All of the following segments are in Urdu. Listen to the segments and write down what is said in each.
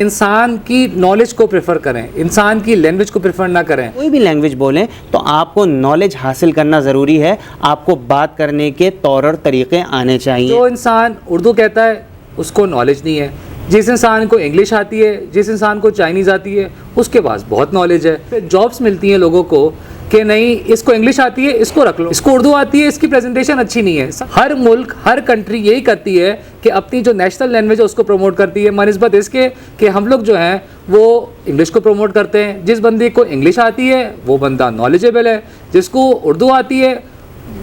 انسان کی نالج کو پریفر کریں، انسان کی لینگویج کو پریفر نہ کریں۔ کوئی بھی لینگویج بولیں تو آپ کو نالج حاصل کرنا ضروری ہے، آپ کو بات کرنے کے طور اور طریقے آنے چاہیے۔ جو انسان اردو کہتا ہے اس کو نالج نہیں ہے، جس انسان کو انگلش آتی ہے، جس انسان کو چائنیز آتی ہے، اس کے پاس بہت نالج ہے۔ پھر جابس ملتی ہیں لوگوں کو کہ نہیں اس کو انگلش آتی ہے اس کو رکھ لو، اس کو اردو آتی ہے اس کی پریزنٹیشن اچھی نہیں ہے۔ ہر ملک ہر کنٹری یہی کرتی ہے کہ اپنی جو نیشنل لینگویج ہے اس کو پروموٹ کرتی ہے، بنسبت اس کے کہ ہم لوگ جو ہیں وہ انگلش کو پروموٹ کرتے ہیں۔ جس بندے کو انگلش آتی ہے وہ بندہ نالجیبل ہے، جس کو اردو آتی ہے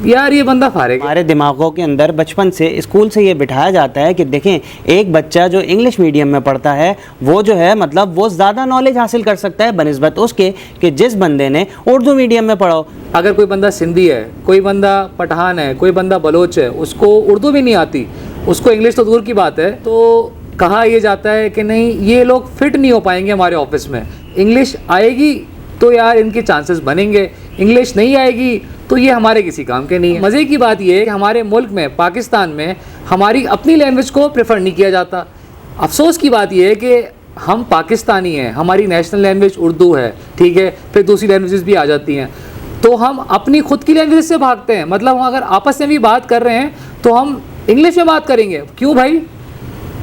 یار یہ بندہ فارغ ہے۔ ہمارے دماغوں کے اندر بچپن سے اسکول سے یہ بٹھایا جاتا ہے کہ دیکھیں ایک بچہ جو انگلش میڈیم میں پڑھتا ہے وہ جو ہے مطلب وہ زیادہ نالج حاصل کر سکتا ہے بنسبت اس کے کہ جس بندے نے اردو میڈیم میں پڑھا ہو۔ اگر کوئی بندہ سندھی ہے، کوئی بندہ پٹھان ہے، کوئی بندہ بلوچ ہے، اس کو اردو بھی نہیں آتی، اس کو انگلش تو دور کی بات ہے، تو کہا یہ جاتا ہے کہ نہیں یہ لوگ فٹ نہیں ہو پائیں گے ہمارے آفس میں۔ انگلش آئے گی تو یار ان کے چانسز بنیں گے، انگلش نہیں آئے گی تو یہ ہمارے کسی کام کے نہیں ہے۔ مزے کی بات یہ ہے کہ ہمارے ملک میں پاکستان میں ہماری اپنی لینگویج کو پریفر نہیں کیا جاتا۔ افسوس کی بات یہ ہے کہ ہم پاکستانی ہیں، ہماری نیشنل لینگویج اردو ہے، ٹھیک ہے، پھر دوسری لینگویجز بھی آ جاتی ہیں، تو ہم اپنی خود کی لینگویج سے بھاگتے ہیں۔ مطلب ہم اگر آپس میں بھی بات کر رہے ہیں تو ہم انگلش میں بات کریں گے، کیوں بھائی؟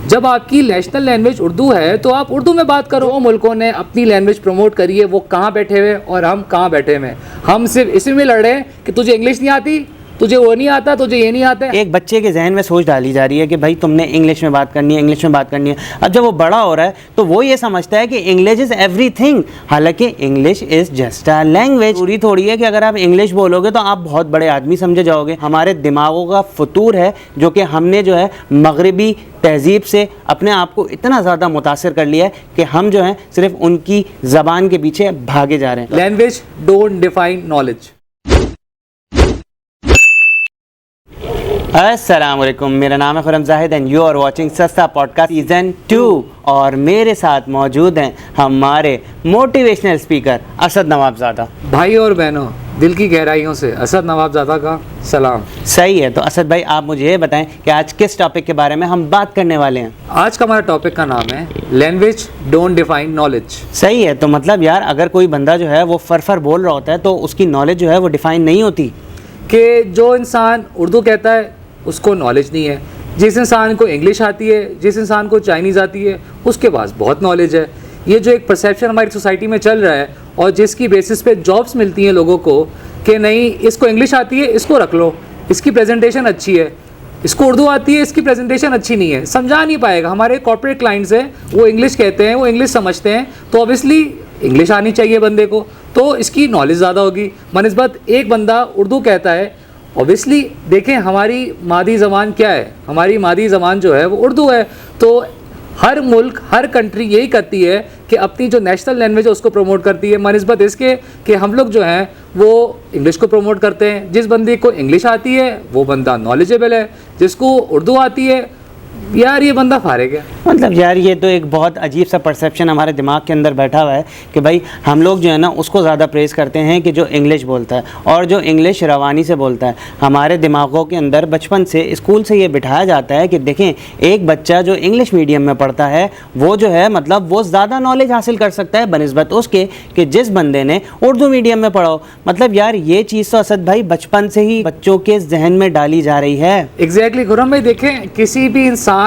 جب آپ کی نیشنل لینگویج اردو ہے تو آپ اردو میں بات کرو۔ ملکوں نے اپنی لینگویج پروموٹ کری ہے، وہ کہاں بیٹھے ہوئے اور ہم کہاں بیٹھے ہوئے ہیں؟ ہم صرف اسی میں لڑ رہے ہیں کہ تجھے انگلش نہیں آتی، تجھے وہ نہیں آتا، تجھے یہ نہیں آتا ہے۔ ایک بچے کے ذہن میں سوچ ڈالی جا رہی ہے کہ بھائی تم نے انگلش میں بات کرنی ہے، انگلش میں بات کرنی ہے۔ اب جب وہ بڑا ہو رہا ہے تو وہ یہ سمجھتا ہے کہ انگلش از ایوری تھنگ، حالانکہ English is just a language. ضروری تھوڑی ہے کہ اگر آپ انگلش بولو گے تو آپ بہت بڑے آدمی سمجھے جاؤ گے۔ ہمارے دماغوں کا فطور ہے جو کہ ہم نے جو ہے مغربی تہذیب سے اپنے آپ کو اتنا زیادہ متاثر کر لیا ہے کہ ہم جو ہیں صرف ان کی زبان کے پیچھے بھاگے جا رہے ہیں۔ Language don't define knowledge. السلام علیکم، میرا نام ہے خرم زاہد اینڈ یو آر واچنگ سستا پوڈ کاسٹ سیزن 2، اور میرے ساتھ موجود ہیں ہمارے موٹیویشنل اسپیکر اسد نواب زادہ۔ بھائی اور بہنوں، دل کی گہرائیوں سے اسد نواب زادہ کا سلام۔ صحیح ہے، تو اسد بھائی آپ مجھے یہ بتائیں کہ آج کس ٹاپک کے بارے میں ہم بات کرنے والے ہیں؟ آج کا ہمارا ٹاپک کا نام ہے لینگویج ڈونٹ ڈیفائن نالج۔ صحیح ہے، تو مطلب یار اگر کوئی بندہ جو ہے وہ فر بول رہا ہوتا ہے تو اس کی نالج جو ہے وہ ڈیفائن نہیں ہوتی۔ کہ جو انسان اردو کہتا ہے اس کو نالج نہیں ہے، جس انسان کو انگلش آتی ہے، جس انسان کو چائنیز آتی ہے، اس کے پاس بہت نالج ہے۔ یہ جو ایک پرسیپشن ہماری سوسائٹی میں چل رہا ہے اور جس کی بیسس پہ جابس ملتی ہیں لوگوں کو کہ نہیں اس کو انگلش آتی ہے اس کو رکھ لو، اس کی پریزنٹیشن اچھی ہے، اس کو اردو آتی ہے اس کی پریزنٹیشن اچھی نہیں ہے، سمجھا نہیں پائے گا۔ ہمارے کارپوریٹ کلائنٹس ہیں وہ انگلش کہتے ہیں، وہ انگلش سمجھتے ہیں، تو اوبیسلی انگلش آنی چاہیے بندے کو، تو اس کی نالج زیادہ ہوگی بنسبت ایک بندہ اردو کہتا ہے۔ اوبیسلی دیکھیں ہماری مادری زبان کیا ہے، ہماری مادری زبان جو ہے وہ اردو ہے، تو ہر ملک ہر کنٹری یہی کرتی ہے کہ اپنی جو نیشنل لینگویج ہے اس کو پروموٹ کرتی ہے، بنسبت اس کے کہ ہم لوگ جو ہیں وہ انگلش کو پروموٹ کرتے ہیں۔ جس بندے کو انگلش آتی ہے وہ بندہ نالجیبل ہے، جس کو اردو آتی ہے یار یہ بندہ فارغ ہے۔ مطلب یار یہ تو ایک بہت عجیب سا پرسیپشن ہمارے دماغ کے اندر بیٹھا ہوا ہے کہ بھائی ہم لوگ جو ہے نا اس کو زیادہ پریز کرتے ہیں کہ جو انگلش بولتا ہے اور جو انگلش روانی سے بولتا ہے۔ ہمارے دماغوں کے اندر بچپن سے اسکول سے یہ بٹھایا جاتا ہے کہ دیکھیں ایک بچہ جو انگلش میڈیم میں پڑھتا ہے وہ جو ہے مطلب وہ زیادہ نالج حاصل کر سکتا ہے بنسبت اس کے کہ جس بندے نے اردو میڈیم میں پڑھا ہو۔ مطلب یار یہ چیز تو اسد بھائی بچپن سے ہی بچوں کے ذہن میں ڈالی جا رہی ہے۔ ایگزیکٹلی خرم بھائی، دیکھیں کسی بھی انسان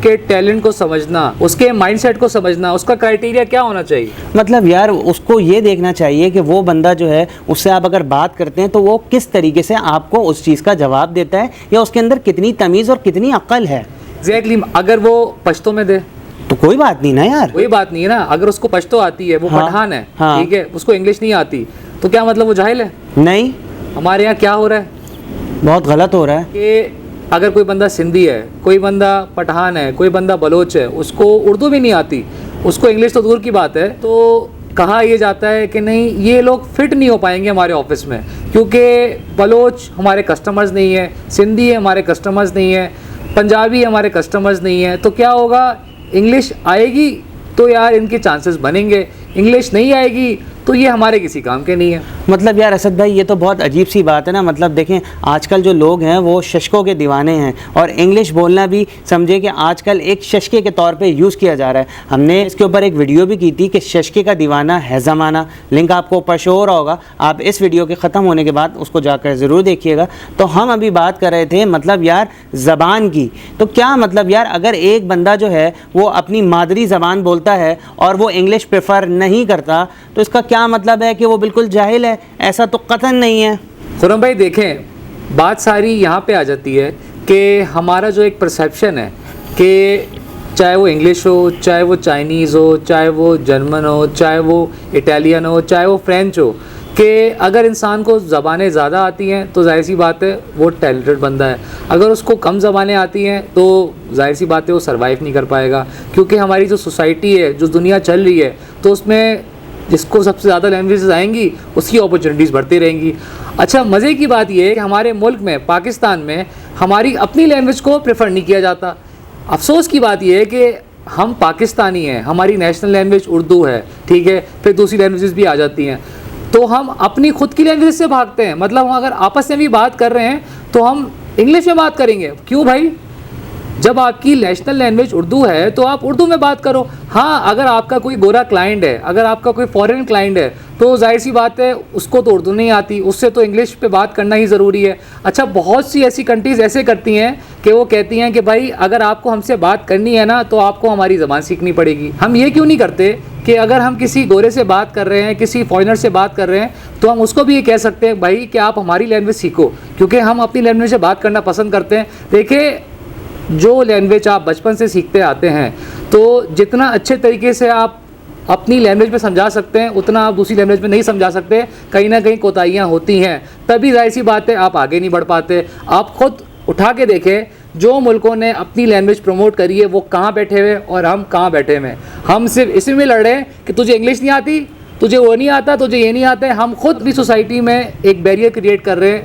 کے ٹیلنٹ کو سمجھنا، اس کے مائنڈ سیٹ کو سمجھنا، اس کا کرائٹیریا کیا ہونا چاہیے؟ مطلب یار اس کو یہ دیکھنا چاہیے کہ وہ بندہ جو ہے اس سے آپ اگر بات کرتے ہیں تو وہ کس طریقے سے آپ کو اس چیز کا جواب دیتا ہے یا اس کے اندر کتنی تمیز اور کتنی عقل ہے۔ ایگزیکٹلی، اگر وہ پشتو میں دے تو کوئی بات نہیں نا یار، کوئی بات نہیں ہے نا۔ اگر اس کو پشتو آتی ہے، وہ پٹھان ہے، ٹھیک ہے، اس کو انگلش نہیں آتی، تو کیا مطلب وہ جاہل ہے؟ نہیں، ہمارے یہاں کیا ہو رہا ہے بہت غلط ہو رہا ہے کہ اگر کوئی بندہ سندھی ہے، کوئی بندہ پٹھان ہے، کوئی بندہ بلوچ ہے، اس کو اردو بھی نہیں آتی، اس کو انگلش تو دور کی بات ہے، تو کہا یہ جاتا ہے کہ نہیں یہ لوگ فٹ نہیں ہو پائیں گے ہمارے آفس میں، کیونکہ بلوچ ہمارے کسٹمرز نہیں ہیں، سندھی ہے ہمارے کسٹمرز نہیں ہیں، پنجابی ہمارے کسٹمرز نہیں ہیں، تو کیا ہوگا؟ انگلش آئے گی تو یار ان کے چانسز بنیں گے، انگلش نہیں آئے گی تو یہ ہمارے کسی کام کے نہیں ہے. مطلب یار اسد بھائی یہ تو بہت عجیب سی بات ہے نا. مطلب دیکھیں آج کل جو لوگ ہیں وہ ششکوں کے دیوانے ہیں, اور انگلش بولنا بھی سمجھے کہ آج کل ایک ششکے کے طور پہ یوز کیا جا رہا ہے. ہم نے اس کے اوپر ایک ویڈیو بھی کی تھی کہ ششکے کا دیوانہ ہے زمانہ, لنک آپ کو اوپر شو ہو رہا ہوگا, آپ اس ویڈیو کے ختم ہونے کے بعد اس کو جا کر ضرور دیکھیے گا. تو ہم ابھی بات کر رہے تھے مطلب یار زبان کی. تو کیا مطلب یار اگر ایک بندہ جو ہے وہ اپنی مادری زبان بولتا ہے اور وہ انگلش پریفر نہیں کرتا تو اس کا کیا مطلب ہے کہ وہ بالکل جاہل ہے؟ ایسا تو قطعاً نہیں ہے. خرم بھائی دیکھیں بات ساری یہاں پہ آ جاتی ہے کہ ہمارا جو ایک پرسیپشن ہے کہ چاہے وہ انگلش ہو, چاہے وہ چائنیز ہو, چاہے وہ جرمن ہو, چاہے وہ اٹالین ہو, چاہے وہ فرینچ ہو, کہ اگر انسان کو زبانیں زیادہ آتی ہیں تو ظاہر سی بات ہے وہ ٹیلنٹڈ بندہ ہے. اگر اس کو کم زبانیں آتی ہیں تو ظاہر سی بات ہے وہ سروائیو نہیں کر پائے گا, کیونکہ ہماری جو سوسائٹی ہے, جو دنیا چل رہی ہے, تو اس میں جس کو سب سے زیادہ لینگویجز آئیں گی اس کی اپرچونیٹیز بڑھتی رہیں گی. اچھا مزے کی بات یہ ہے کہ ہمارے ملک میں پاکستان میں ہماری اپنی لینگویج کو پریفر نہیں کیا جاتا. افسوس کی بات یہ ہے کہ ہم پاکستانی ہیں, ہماری نیشنل لینگویج اردو ہے, ٹھیک ہے, پھر دوسری لینگویجز بھی آ جاتی ہیں, تو ہم اپنی خود کی لینگویج سے بھاگتے ہیں. مطلب ہم اگر آپس میں بھی بات کر رہے ہیں تو ہم انگلش میں بات کریں گے. کیوں بھائی؟ جب آپ کی نیشنل لینگویج اردو ہے تو آپ اردو میں بات کرو. ہاں اگر آپ کا کوئی گورا کلائنٹ ہے, اگر آپ کا کوئی فورن کلائنٹ ہے تو ظاہر سی بات ہے اس کو تو اردو نہیں آتی, اس سے تو انگلش پہ بات کرنا ہی ضروری ہے. اچھا بہت سی ایسی کنٹریز ایسے کرتی ہیں کہ وہ کہتی ہیں کہ بھائی اگر آپ کو ہم سے بات کرنی ہے نا تو آپ کو ہماری زبان سیکھنی پڑے گی. ہم یہ کیوں نہیں کرتے کہ اگر ہم کسی گورے سے بات کر رہے ہیں, کسی فارینر سے بات کر رہے ہیں, تو ہم اس کو بھی یہ کہہ سکتے ہیں بھائی کہ آپ ہماری لینگویج سیکھو, کیونکہ ہم اپنی لینگویج سے بات کرنا پسند کرتے ہیں. دیکھیں جو لینگویج آپ بچپن سے سیکھتے آتے ہیں تو جتنا اچھے طریقے سے آپ اپنی لینگویج میں سمجھا سکتے ہیں اتنا آپ دوسری لینگویج میں نہیں سمجھا سکتے. کہیں نہ کہیں کوتاہیاں ہوتی ہیں, تبھی ظاہر سی بات ہے آپ آگے نہیں بڑھ پاتے. آپ خود اٹھا کے دیکھیں جو ملکوں نے اپنی لینگویج پروموٹ کری ہے وہ کہاں بیٹھے ہوئے اور ہم کہاں بیٹھے ہوئے ہیں. ہم صرف اسی میں لڑ رہے ہیں کہ تجھے انگلش نہیں آتی, تجھے وہ نہیں آتا, تجھے یہ نہیں آتا ہے. ہم خود بھی سوسائٹی میں ایک بیریئر کریٹ کر رہے ہیں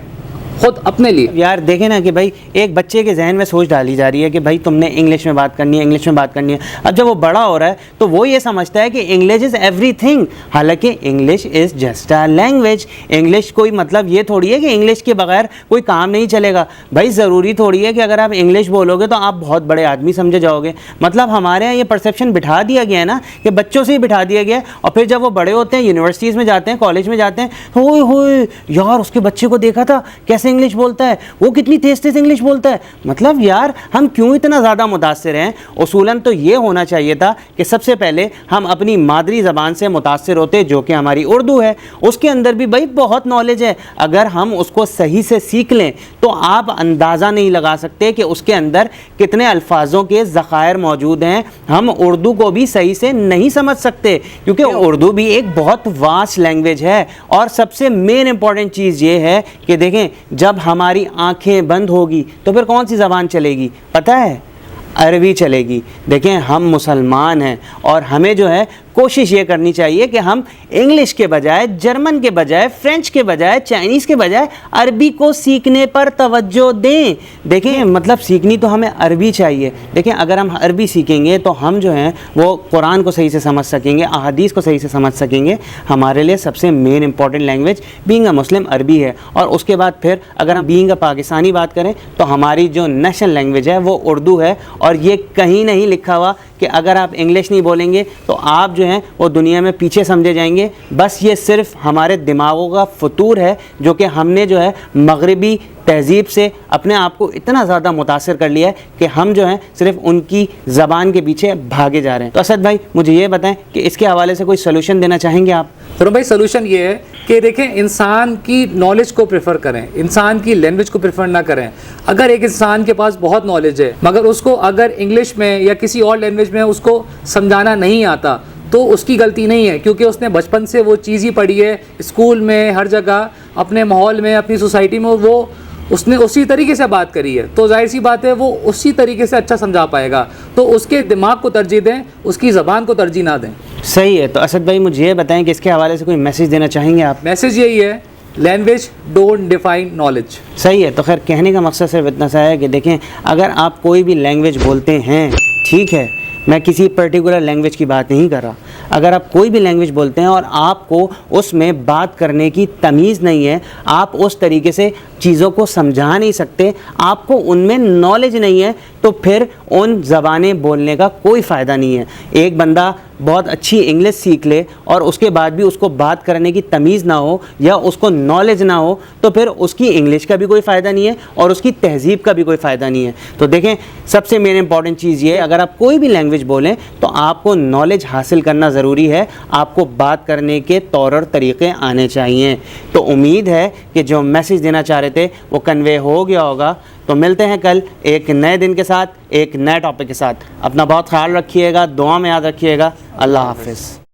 خود اپنے لیے. یار دیکھیں نا کہ بھائی ایک بچے کے ذہن میں سوچ ڈالی جا رہی ہے کہ بھائی تم نے انگلش میں بات کرنی ہے, انگلش میں بات کرنی ہے. اب جب وہ بڑا ہو رہا ہے تو وہ یہ سمجھتا ہے کہ انگلش از ایوری تھنگ, حالانکہ English is just a language. English کوئی مطلب یہ تھوڑی ہے کہ انگلش کے بغیر کوئی کام نہیں چلے گا. بھائی ضروری تھوڑی ہے کہ اگر آپ انگلش بولو گے تو آپ بہت بڑے آدمی سمجھے جاؤ گے. مطلب ہمارے یہاں یہ پرسیپشن بٹھا دیا گیا ہے نا, کہ بچوں سے ہی بٹھا دیا گیا ہے, اور پھر جب وہ بڑے ہوتے ہیں یونیورسٹیز میں جاتے ہیں, کالج میں جاتے ہیں, ہوئے ہوئے یار اس کے بچے کو دیکھا تھا کیسے انگلش بولتا ہے, وہ کتنی تیز تیز انگلش بولتا ہے. مطلب یار ہم کیوں اتنا زیادہ متاثر ہیں؟ اصولاً تو یہ ہونا چاہیے تھا کہ سب سے پہلے ہم اپنی مادری زبان سے متاثر ہوتے جو کہ ہماری اردو ہے. اس کے اندر بھی بھائی بہت نالج ہے, اگر ہم اس کو صحیح سے سیکھ لیں تو آپ اندازہ نہیں لگا سکتے کہ اس کے اندر کتنے الفاظوں کے ذخائر موجود ہیں. ہم اردو کو بھی صحیح سے نہیں سمجھ سکتے کیونکہ اردو بھی ایک بہت واسٹ لینگویج ہے. اور سب سے مین امپورٹنٹ چیز یہ ہے کہ دیکھیں جب ہماری آنکھیں بند ہوگی تو پھر کون سی زبان چلے گی؟ پتہ ہے عربی چلے گی. دیکھیں ہم مسلمان ہیں اور ہمیں جو ہے کوشش یہ کرنی چاہیے کہ ہم انگلش کے بجائے, جرمن کے بجائے, فرینچ کے بجائے, چائنیز کے بجائے عربی کو سیکھنے پر توجہ دیں. دیکھیں مطلب سیکھنی تو ہمیں عربی چاہیے. دیکھیں اگر ہم عربی سیکھیں گے تو ہم جو ہیں وہ قرآن کو صحیح سے سمجھ سکیں گے, احادیث کو صحیح سے سمجھ سکیں گے. ہمارے لیے سب سے main important language being a Muslim عربی ہے. اور اس کے بعد پھر اگر ہم بینگ اے پاکستانی بات کریں تو ہماری جو نیشنل لینگویج ہے وہ اردو ہے. اور یہ کہیں نہیں لکھا ہوا کہ اگر آپ انگلش نہیں بولیں گے تو آپ جو ہیں وہ دنیا میں پیچھے سمجھے جائیں گے. بس یہ صرف ہمارے دماغوں کا فطور ہے جو کہ ہم نے جو ہے مغربی تہذیب سے اپنے آپ کو اتنا زیادہ متاثر کر لیا ہے کہ ہم جو ہیں صرف ان کی زبان کے پیچھے بھاگے جا رہے ہیں. تو اسد بھائی مجھے یہ بتائیں کہ اس کے حوالے سے کوئی سلوشن دینا چاہیں گے آپ؟ فرم بھائی سلوشن یہ ہے کہ دیکھیں انسان کی نالج کو پریفر کریں, انسان کی لینگویج کو پریفر نہ کریں. اگر ایک انسان کے پاس بہت نالج ہے مگر اس کو اگر انگلش میں یا کسی اور لینگویج میں اس کو سمجھانا نہیں آتا تو اس کی غلطی نہیں ہے, کیونکہ اس نے بچپن سے وہ چیز ہی پڑھی ہے, اسکول میں, ہر جگہ, اپنے ماحول میں, اپنی سوسائٹی میں وہ اس نے اسی طریقے سے بات کری ہے. تو ظاہر سی بات ہے وہ اسی طریقے سے اچھا سمجھا پائے گا. تو اس کے دماغ کو ترجیح دیں, اس کی زبان کو ترجیح نہ دیں. صحیح ہے. تو اسد بھائی مجھے یہ بتائیں کہ اس کے حوالے سے کوئی میسیج دینا چاہیں گے آپ؟ میسیج یہی ہے, لینگویج ڈونٹ ڈیفائن نالج. صحیح ہے. تو خیر کہنے کا مقصد صرف اتنا سا ہے کہ دیکھیں اگر آپ کوئی بھی لینگویج بولتے ہیں, ٹھیک ہے, میں کسی پرٹیکولر لینگویج کی بات نہیں کر رہا, اگر آپ کوئی بھی لینگویج بولتے ہیں اور آپ کو اس میں بات کرنے کی تمیز نہیں ہے, آپ اس طریقے سے چیزوں کو سمجھا نہیں سکتے, آپ کو ان میں نالج نہیں ہے, تو پھر ان زبانیں بولنے کا کوئی فائدہ نہیں ہے. ایک بندہ بہت اچھی انگلش سیکھ لے اور اس کے بعد بھی اس کو بات کرنے کی تمیز نہ ہو یا اس کو نالج نہ ہو, تو پھر اس کی انگلش کا بھی کوئی فائدہ نہیں ہے اور اس کی تہذیب کا بھی کوئی فائدہ نہیں ہے. تو دیکھیں, سب سے مین امپورٹنٹ چیز یہ ہے, اگر آپ کوئی بھی لینگویج بولیں تو آپ کو نالج حاصل کرنا ضروری ہے, آپ کو بات کرنے کے طور اور طریقے آنے چاہیے. تو امید ہے کہ جو میسیج دینا چاہ رہے تھے وہ کنوے ہو گیا ہوگا. تو ملتے ہیں کل ایک نئے دن کے ساتھ, ایک نئے ٹاپک کے ساتھ. اپنا بہت خیال رکھیے گا, دعا میں یاد رکھیے گا. اللہ حافظ.